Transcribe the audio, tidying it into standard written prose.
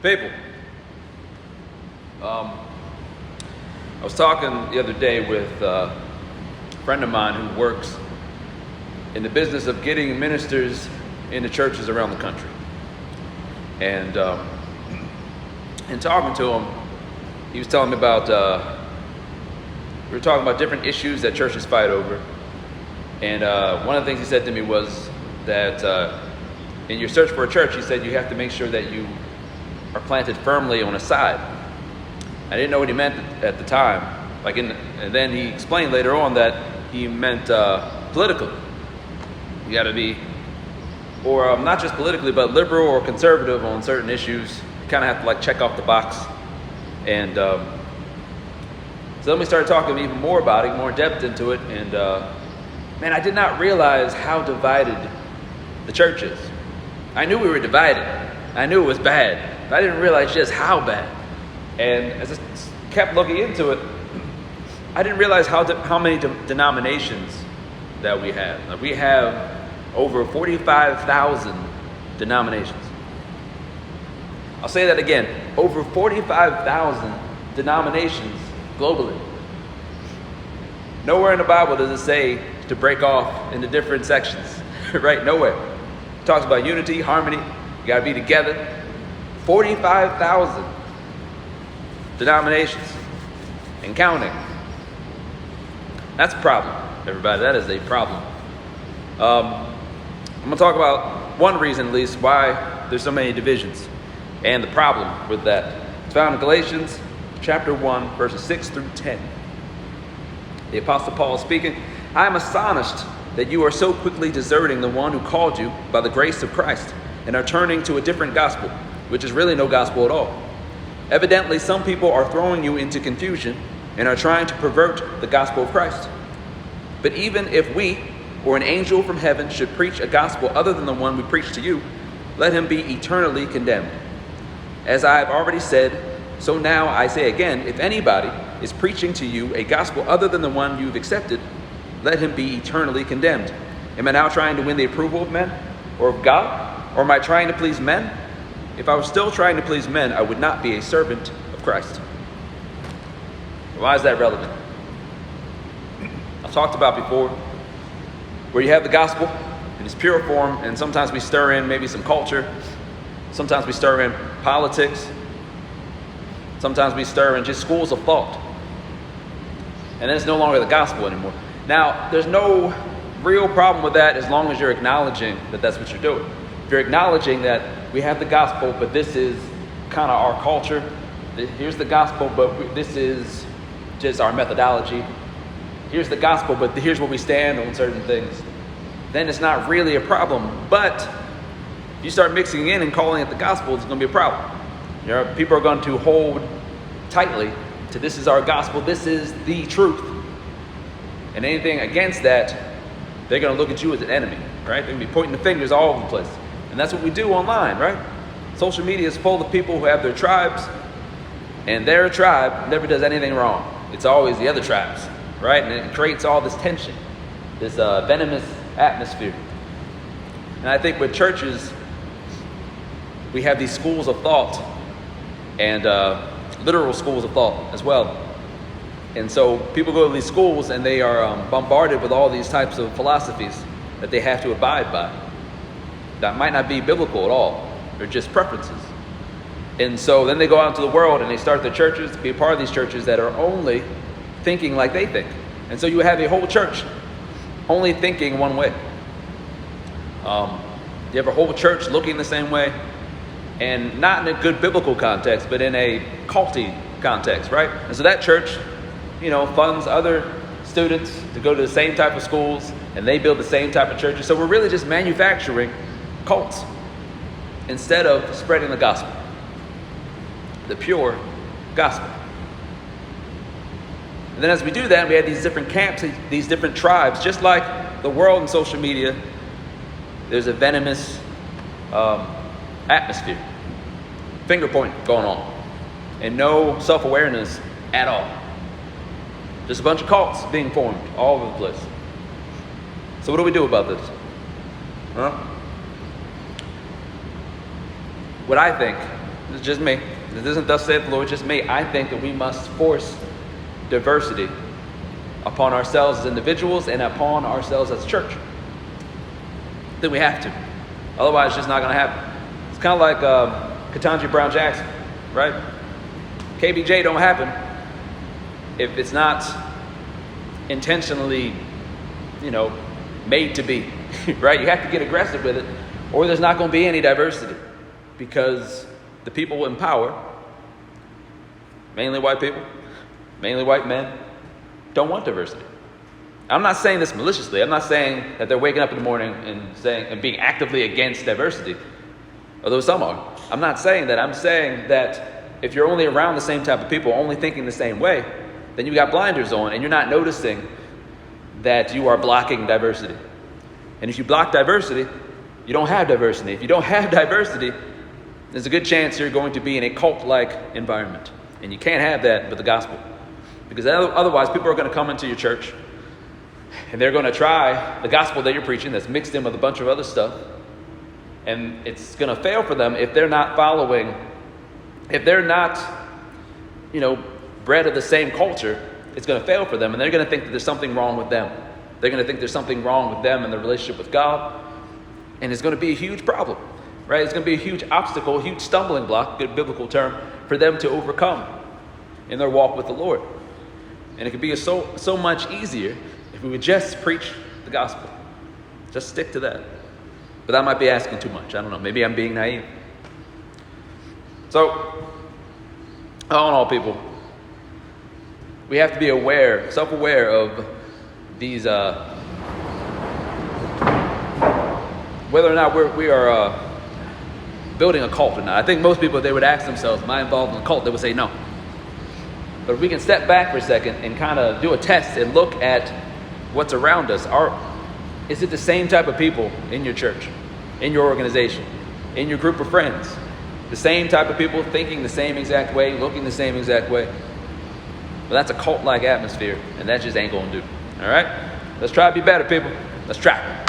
People, I was talking the other day with a friend of mine who works in the business of getting ministers into churches around the country. And in talking to him, he was telling me about, we were talking about different issues that churches fight over. And one of the things he said to me was that in your search for a church, he said you have to make sure that you are planted firmly on a side. I didn't know what he meant at the time. And then he explained later on that he meant politically. You got to be, or not just politically, but liberal or conservative on certain issues. You kind of have to check off the box. And so then we started talking even more about it, more depth into it. And man, I did not realize how divided the church is. I knew we were divided. I knew it was bad. But I didn't realize just how bad. And as I kept looking into it, I didn't realize how many denominations that we have. We have over 45,000 denominations. I'll say that again. Over 45,000 denominations globally. Nowhere in the Bible does it say to break off into different sections, right? Nowhere. It talks about unity, harmony. You got to be together. 45,000 denominations and counting. That's a problem, everybody. That is a problem. I'm going to talk about one reason, at least, why there's so many divisions and the problem with that. It's found in Galatians chapter 1, verses 6 through 10. The Apostle Paul is speaking. I am astonished that you are so quickly deserting the one who called you by the grace of Christ and are turning to a different gospel, which is really no gospel at all. Evidently, some people are throwing you into confusion and are trying to pervert the gospel of Christ. But even if we or an angel from heaven should preach a gospel other than the one we preach to you, let him be eternally condemned. As I have already said, so now I say again, if anybody is preaching to you a gospel other than the one you've accepted, let him be eternally condemned. Am I now trying to win the approval of men or of God? Or am I trying to please men? If I was still trying to please men, I would not be a servant of Christ. Why is that relevant? I've talked about before where you have the gospel in its pure form, and sometimes we stir in maybe some culture. Sometimes we stir in politics. Sometimes we stir in just schools of thought. And then it's no longer the gospel anymore. Now, there's no real problem with that as long as you're acknowledging that that's what you're doing. If you're acknowledging that we have the gospel, but this is kind of our culture. Here's the gospel, but this is just our methodology. Here's the gospel, but here's where we stand on certain things. Then it's not really a problem. But if you start mixing in and calling it the gospel, it's going to be a problem. People are going to hold tightly to this is our gospel, this is the truth. And anything against that, they're going to look at you as an enemy, right? They're going to be pointing the fingers all over the place. And that's what we do online, right? Social media is full of people who have their tribes, and their tribe never does anything wrong. It's always the other tribes, right? And it creates all this tension, this venomous atmosphere. And I think with churches, we have these schools of thought and literal schools of thought as well. And so people go to these schools and they are bombarded with all these types of philosophies that they have to abide by. That might not be biblical at all. They're just preferences. And so then they go out into the world and they start their churches, to be a part of these churches that are only thinking like they think. And so you have a whole church only thinking one way. You have a whole church looking the same way, and not in a good biblical context, but in a culty context, right? And so that church, funds other students to go to the same type of schools, and they build the same type of churches. So we're really just manufacturing cults instead of spreading the gospel, the pure gospel. And then as we do that, we have these different camps, these different tribes. Just like the world and social media, there's a venomous atmosphere, finger pointing going on, and no self-awareness at all. Just a bunch of cults being formed all over the place. So what do we do about this? What I think It's just me. This isn't thus saith the Lord, it's just me. I think that we must force diversity upon ourselves as individuals and upon ourselves as a church. Then we have to. Otherwise, it's just not going to happen. It's kind of like Ketanji Brown Jackson, right? KBJ don't happen if it's not intentionally, made to be, right? You have to get aggressive with it, or there's not going to be any diversity, because the people in power, mainly white people, mainly white men, don't want diversity. I'm not saying this maliciously. I'm not saying that they're waking up in the morning and being actively against diversity, although some are. I'm not saying that. I'm saying that if you're only around the same type of people, only thinking the same way, then you got blinders on and you're not noticing that you are blocking diversity. And if you block diversity, you don't have diversity. If you don't have diversity, there's a good chance you're going to be in a cult-like environment. And you can't have that with the gospel. Because otherwise, people are going to come into your church and they're going to try the gospel that you're preaching that's mixed in with a bunch of other stuff. And it's going to fail for them if they're not following, if they're not, bred of the same culture. It's going to fail for them, and they're going to think that there's something wrong with them. They're going to think there's something wrong with them in their relationship with God, and it's going to be a huge problem, right? It's going to be a huge obstacle, a huge stumbling block, good biblical term, for them to overcome in their walk with the Lord. And it could be so much easier if we would just preach the gospel. Just stick to that. But that might be asking too much. I don't know. Maybe I'm being naive. So, all in all, people, we have to be self-aware of these, whether or not we are building a cult or not. I think most people, if they would ask themselves, am I involved in a cult? They would say no. But if we can step back for a second and kind of do a test and look at what's around us, is it the same type of people in your church, in your organization, in your group of friends? The same type of people thinking the same exact way, looking the same exact way? Well, that's a cult-like atmosphere, and that just ain't going to do. All right? Let's try to be better, people. Let's try.